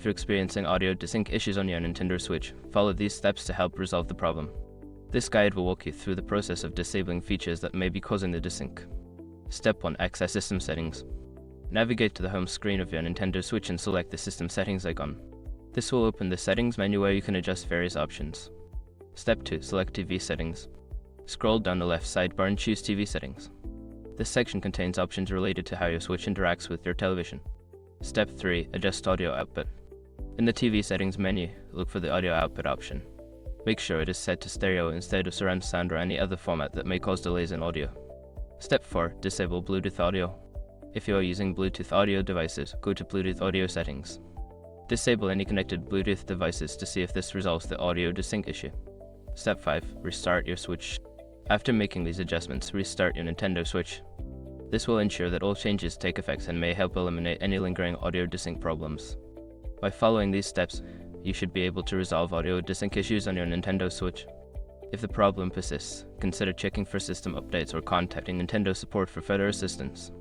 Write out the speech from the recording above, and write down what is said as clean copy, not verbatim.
If you're experiencing audio desync issues on your Nintendo Switch, follow these steps to help resolve the problem. This guide will walk you through the process of disabling features that may be causing the desync. Step 1. Access System Settings. Navigate to the home screen of your Nintendo Switch and select the System Settings icon. This will open the Settings menu where you can adjust various options. Step 2. Select TV Settings. Scroll down the left sidebar and choose TV Settings. This section contains options related to how your Switch interacts with your television. Step 3. Adjust Audio Output. In the TV Settings menu, look for the Audio Output option. Make sure it is set to stereo instead of surround sound or any other format that may cause delays in audio. Step 4. Disable Bluetooth Audio. If you are using Bluetooth audio devices, go to Bluetooth Audio Settings. Disable any connected Bluetooth devices to see if this resolves the audio desync issue. Step 5. Restart your Switch. After making these adjustments, restart your Nintendo Switch. This will ensure that all changes take effect and may help eliminate any lingering audio desync problems. By following these steps, you should be able to resolve audio desync issues on your Nintendo Switch. If the problem persists, consider checking for system updates or contacting Nintendo support for further assistance.